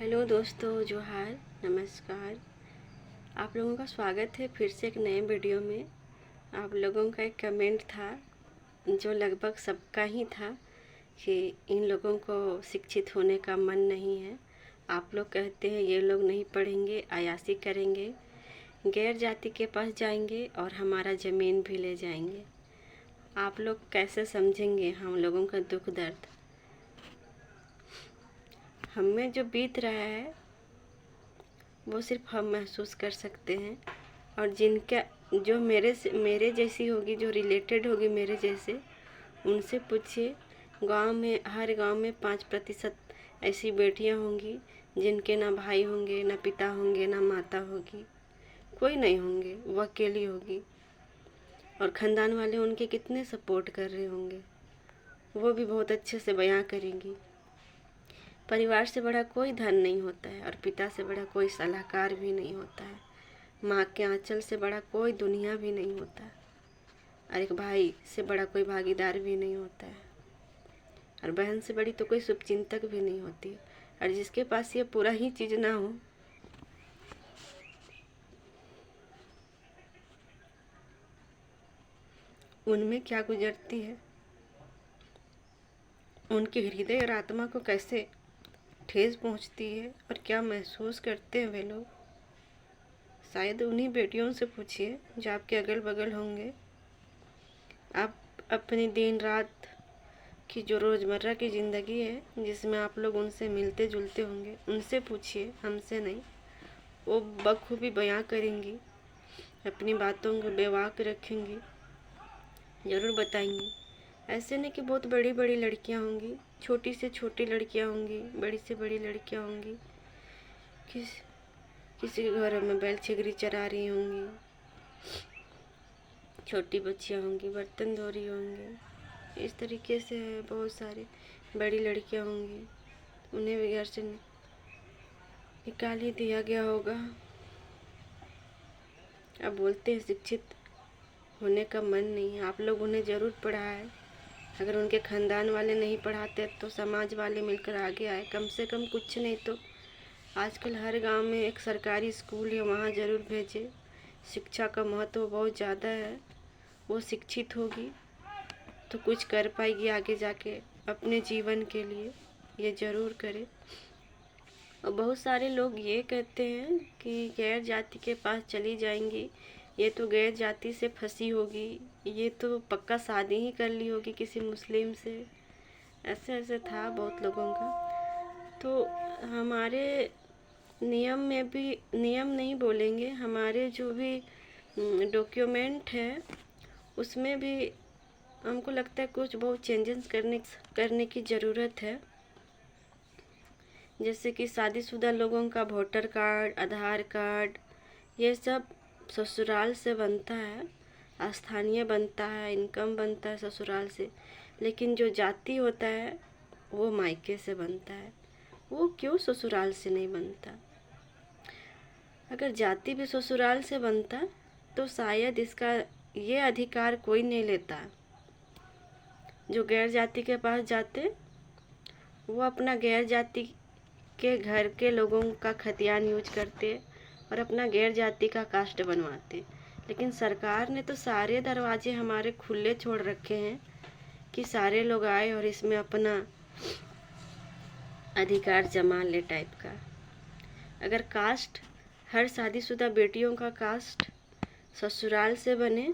Hello दोस्तों, जोहार, नमस्कार। आप लोगों का स्वागत है फिर से एक नए वीडियो में। आप लोगों का एक कमेंट था जो लगभग सबका ही था कि इन लोगों को शिक्षित होने का मन नहीं है। आप लोग कहते हैं ये लोग नहीं पढ़ेंगे, अयासी करेंगे, गैर जाति के पास जाएंगे और हमारा ज़मीन भी ले जाएंगे। आप लोग कैसे समझेंगे हम लोगों का दुख दर्द? हमें जो बीत रहा है वो सिर्फ हम महसूस कर सकते हैं। और जिनका जो मेरे जैसी होगी, जो रिलेटेड होगी मेरे जैसे, उनसे पूछिए। हर गांव में 5% ऐसी बेटियां होंगी जिनके ना भाई होंगे, ना पिता होंगे, ना माता होगी, कोई नहीं होंगे, वो अकेली होगी। और ख़ानदान वाले उनके कितने सपोर्ट कर रहे होंगे, वो भी बहुत अच्छे से बयां करेंगी। परिवार से बड़ा कोई धन नहीं होता है और पिता से बड़ा कोई सलाहकार भी नहीं होता है। माँ के आंचल से बड़ा कोई दुनिया भी नहीं होता, और एक भाई से बड़ा कोई भागीदार भी नहीं होता है, और बहन से बड़ी तो कोई शुभचिंतक भी नहीं होती। और जिसके पास ये पूरा ही चीज़ ना हो, उनमें क्या गुजरती है, उनके हृदय और आत्मा को कैसे ठेस पहुंचती है और क्या महसूस करते हैं वे लोग। शायद उन्हीं बेटियों से पूछिए जो आपके अगल बगल होंगे। आप अपनी दिन रात की जो रोज़मर्रा की ज़िंदगी है जिसमें आप लोग उनसे मिलते जुलते होंगे, उनसे पूछिए, हमसे नहीं। वो बखूबी बयां करेंगी, अपनी बातों को बेबाक रखेंगी, ज़रूर बताएंगी। ऐसे नहीं कि बहुत बड़ी बड़ी लड़कियां होंगी, छोटी से छोटी लड़कियां होंगी, बड़ी से बड़ी लड़कियां होंगी, किसी के घर में बैल छिगरी चरा रही होंगी, छोटी बच्चियां होंगी, बर्तन धो रही होंगी। इस तरीके से बहुत सारी बड़ी लड़कियां होंगी, उन्हें भी घर से निकाल ही दिया गया होगा। अब बोलते हैं शिक्षित होने का मन नहीं है। आप लोग उन्हें ज़रूर पढ़ाए। अगर उनके ख़ानदान वाले नहीं पढ़ाते तो समाज वाले मिलकर आगे आए, कम से कम कुछ नहीं तो आजकल हर गांव में एक सरकारी स्कूल है, वहाँ ज़रूर भेजें। शिक्षा का महत्व बहुत ज़्यादा है। वो शिक्षित होगी तो कुछ कर पाएगी आगे जाके अपने जीवन के लिए, ये ज़रूर करे। और बहुत सारे लोग ये कहते हैं कि गैर जाति के पास चली जाएंगी, ये तो गैर जाति से फंसी होगी, ये तो पक्का शादी ही कर ली होगी किसी मुस्लिम से। ऐसे ऐसे था बहुत लोगों का। तो हमारे नियम में भी, नियम नहीं बोलेंगे, हमारे जो भी डॉक्यूमेंट है उसमें भी हमको लगता है कुछ बहुत चेंजेस करने की ज़रूरत है। जैसे कि शादीशुदा लोगों का वोटर कार्ड, आधार कार्ड, ये सब ससुराल से बनता है, स्थानीय बनता है, इनकम बनता है ससुराल से। लेकिन जो जाति होता है वो मायके से बनता है। वो क्यों ससुराल से नहीं बनता? अगर जाति भी ससुराल से बनता तो शायद इसका ये अधिकार कोई नहीं लेता। जो गैर जाति के पास जाते वो अपना गैर जाति के घर के लोगों का खतियान यूज करते और अपना गैर जाति का कास्ट बनवाते। लेकिन सरकार ने तो सारे दरवाजे हमारे खुले छोड़ रखे हैं कि सारे लोग आए और इसमें अपना अधिकार जमा ले टाइप का। अगर कास्ट, हर शादीशुदा बेटियों का कास्ट ससुराल से बने,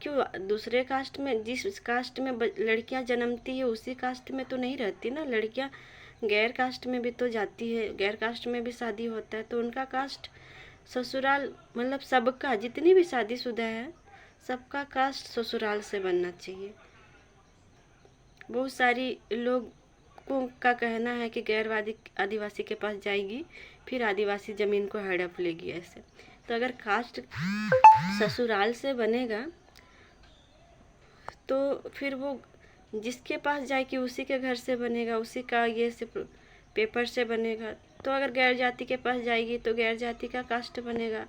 क्यों दूसरे कास्ट में, जिस कास्ट में लड़कियां जन्मती है उसी कास्ट में तो नहीं रहती ना लड़कियां। गैर कास्ट में भी तो जाती है, गैर कास्ट में भी शादी होता है, तो उनका कास्ट ससुराल, मतलब सबका, जितनी भी शादीशुदा है सबका कास्ट ससुराल से बनना चाहिए। बहुत सारी लोगों का कहना है कि गैरवादी आदिवासी के पास जाएगी फिर आदिवासी ज़मीन को हड़प लेगी ऐसे। तो अगर कास्ट ससुराल से बनेगा तो फिर वो जिसके पास जाएगी उसी के घर से बनेगा, उसी का ये से पेपर से बनेगा। तो अगर गैर जाति के पास जाएगी तो गैर जाति का कास्ट बनेगा,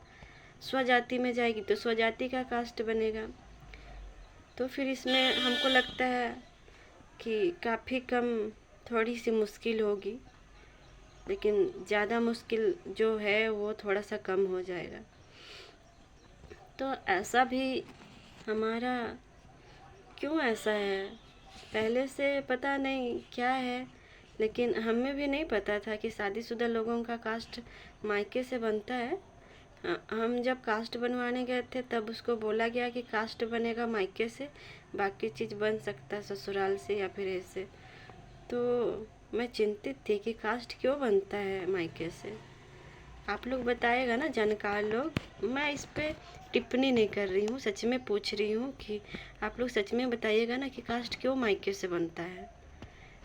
स्वजाति में जाएगी तो स्वजाति का कास्ट बनेगा। तो फिर इसमें हमको लगता है कि काफ़ी कम, थोड़ी सी मुश्किल होगी लेकिन ज़्यादा मुश्किल जो है वो थोड़ा सा कम हो जाएगा। तो ऐसा भी हमारा क्यों ऐसा है, पहले से पता नहीं क्या है, लेकिन हमें भी नहीं पता था कि शादीशुदा लोगों का कास्ट मायके से बनता है। हम जब कास्ट बनवाने गए थे तब उसको बोला गया कि कास्ट बनेगा मायके से, बाकी चीज़ बन सकता है ससुराल से या फिर ऐसे। तो मैं चिंतित थी कि कास्ट क्यों बनता है मायके से। आप लोग बताइएगा ना, जानकार लोग। मैं इस पे टिप्पणी नहीं कर रही हूँ, सच में पूछ रही हूँ कि आप लोग सच में बताइएगा ना कि कास्ट क्यों मायके से बनता है।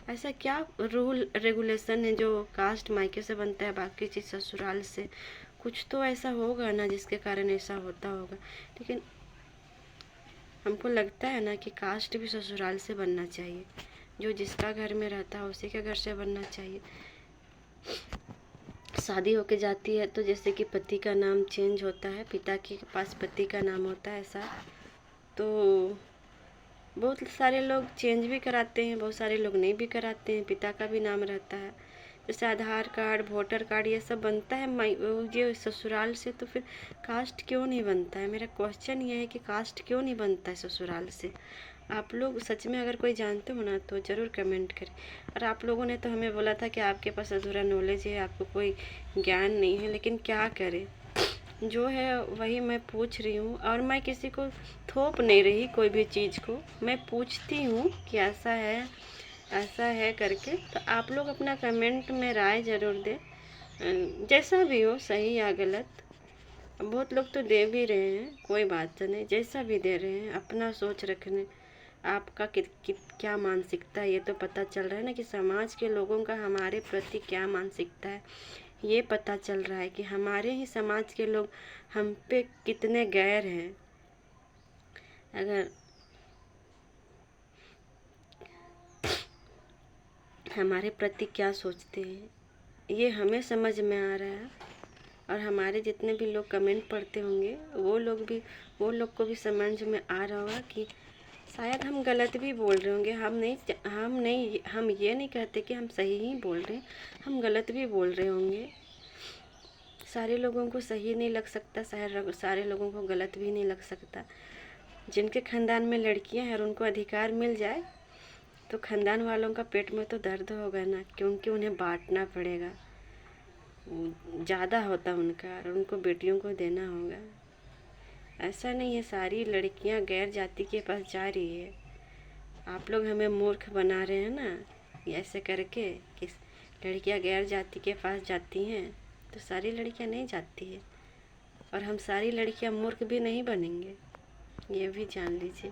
ऐसा क्या रूल रेगुलेशन है जो कास्ट मायके से बनता है, बाकी चीज़ ससुराल से? कुछ तो ऐसा होगा ना जिसके कारण ऐसा होता होगा। लेकिन हमको लगता है ना कि कास्ट भी ससुराल से बनना चाहिए। जो जिसका घर में रहता है उसी के घर से बनना चाहिए। शादी होके जाती है तो जैसे कि पति का नाम चेंज होता है, पिता के पास पति का नाम होता है, ऐसा तो बहुत सारे लोग चेंज भी कराते हैं, बहुत सारे लोग नहीं भी कराते हैं, पिता का भी नाम रहता है। जैसे आधार कार्ड, वोटर कार्ड, ये सब बनता है ये ससुराल से, तो फिर कास्ट क्यों नहीं बनता है? मेरा क्वेश्चन ये है कि कास्ट क्यों नहीं बनता है ससुराल से? आप लोग सच में अगर कोई जानते हो ना तो ज़रूर कमेंट करें। और आप लोगों ने तो हमें बोला था कि आपके पास अधूरा नॉलेज है, आपको कोई ज्ञान नहीं है, लेकिन क्या करें, जो है वही मैं पूछ रही हूँ। और मैं किसी को थोप नहीं रही कोई भी चीज़ को, मैं पूछती हूँ कि ऐसा है करके। तो आप लोग अपना कमेंट में राय ज़रूर दें, जैसा भी हो, सही या गलत। बहुत लोग तो दे भी रहे हैं, कोई बात नहीं, जैसा भी दे रहे हैं अपना सोच रखने। आपका क्या मानसिकता है ये तो पता चल रहा है ना कि समाज के लोगों का हमारे प्रति क्या मानसिकता है, ये पता चल रहा है कि हमारे ही समाज के लोग हम पे कितने गैर हैं। अगर हमारे प्रति क्या सोचते हैं ये हमें समझ में आ रहा है, और हमारे जितने भी लोग कमेंट पढ़ते होंगे वो लोग को भी समझ में आ रहा होगा कि शायद हम गलत भी बोल रहे होंगे। हम ये नहीं कहते कि हम सही ही बोल रहे हैं, हम गलत भी बोल रहे होंगे। सारे लोगों को सही नहीं लग सकता, सारे लोगों को गलत भी नहीं लग सकता। जिनके खानदान में लड़कियां हैं और उनको अधिकार मिल जाए तो खानदान वालों का पेट में तो दर्द होगा ना, क्योंकि उन्हें बांटना पड़ेगा, ज़्यादा होता उनका, और उनको बेटियों को देना होगा। ऐसा नहीं है सारी लड़कियां गैर जाति के पास जा रही है। आप लोग हमें मूर्ख बना रहे हैं ना ऐसे करके कि लड़कियां गैर जाति के पास जाती हैं, तो सारी लड़कियां नहीं जाती है, और हम सारी लड़कियां मूर्ख भी नहीं बनेंगे, ये भी जान लीजिए।